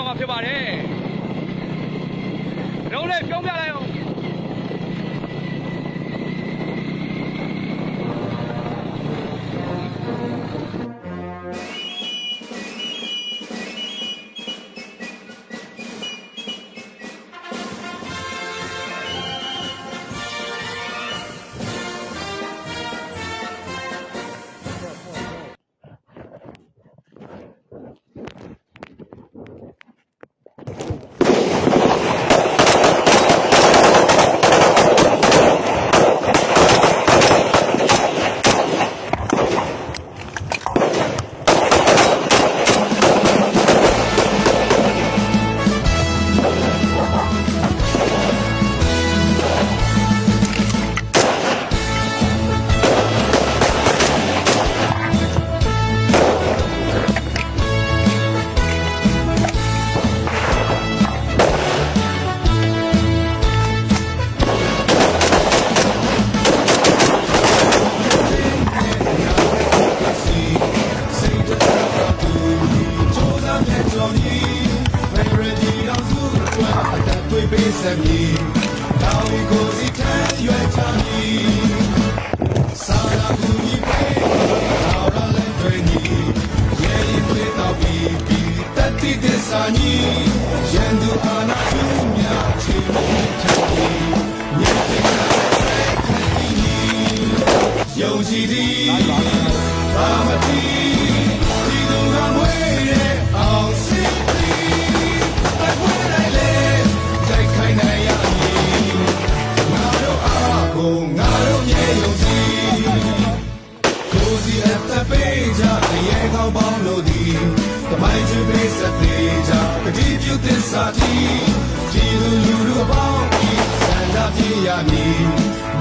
မှာဖြစ်ပါတယ်လုံးလေးပြုံးပြလိုက်အောင်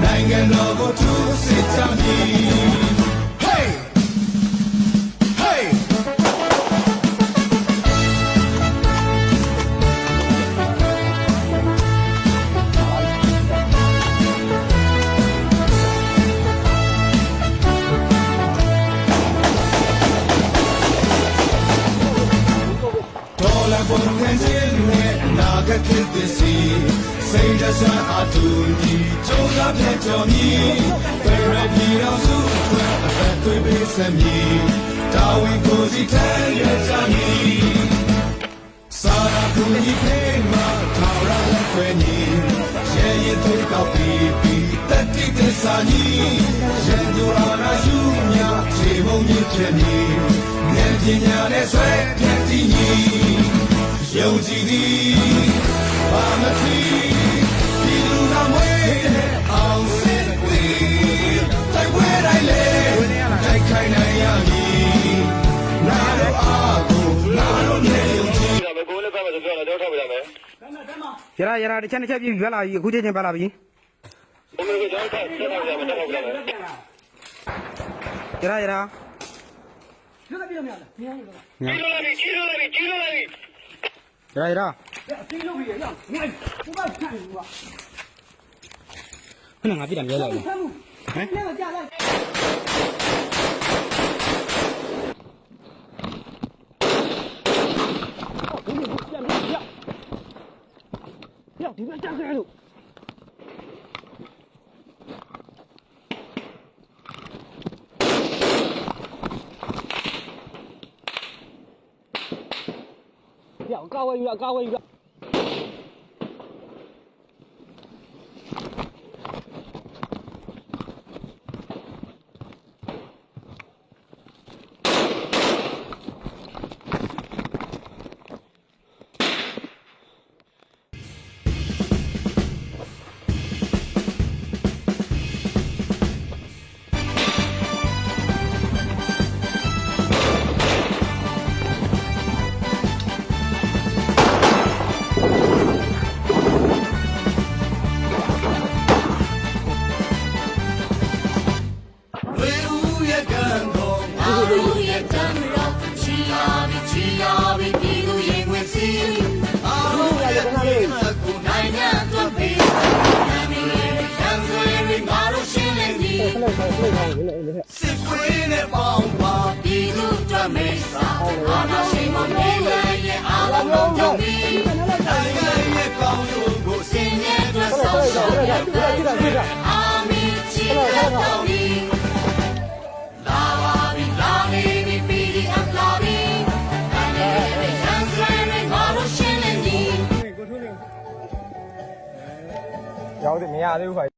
နိုင်ငံတော်ကိုသူစစ်ကြမည် Hey Hey ဒေါ်လာပုံစံချင်းနဲ့နာဂတ်ဖြစ်သည်စီစိတ်ဓာတ်စွမ်းအားတူညီကြိုးစားပြည့်ကျော်မည်ဖေရပြည်တော်စုအတွက်အသက်သွေးပေးဆက်မည်တာဝန်ကိုစီထဲရကြမည်စာရာကူညီပေးမှာထောင်ရလက်ခွဲညီရဲရင်သွေးကောက်ပြီးတက်တိသစ္စာညီရန်သူအာဏာယူမြခြေမုံကြီးဖြစ်မည်ဉာဏ်ပညာနဲ့ဆွဲဖြတ်တည်ညီယုံကြည်သည်ဘာမသိဒီလူကမွေးတဲ့အောင်စစ်ဝေးတိုက်ပွဲတိုင်းလေတိုက်ခိုင်နိုင်ရမည်နာတော့အားကိုနာတော့နေယုံကြည်ဒါပဲကိုလည်းပဲဆိုတော့တော့ထောက်ပြရမယ်ရတစ်ချက်ပြည့်ပြလာပြီအခုချက်ချင်းပါလာပြီဘုံကတော့ထောက်ပြရမယ်ထောက်ပြရမယ်ရကျွတ်ပြရမလားမင်းရကြီးလို့လာပြီရအသိလို့ပြီရငါဘုရားခံဘူးကွာခဏငါပြတာမြဲလာပြီဟမ်လဲမကြလိုက်ဒီမှာကြောက်ကြလို့ကာဝေးယူကာဝေးယူစစ်ခွေးနဲ့ပေါင်းပါပြည်သူ့အတွက်မေးစာအာဏာရှင်မမေးလည်းရဲ့အာဏ နိုင်ငံရဲ့ကောင်းကျိုးကိုစင်ရဲ့အတွက်ဆောင်ရှောက်တဲ့အာမီချစ်တဲ့တော်ဒီလာပါပြီလာနေပြီ PDF လာပြီအနေနဲ့ရန်ဆွဲနေငါတို့ရှင်းနေပြီ ရောက်တယ်မရသေးဘူးခါ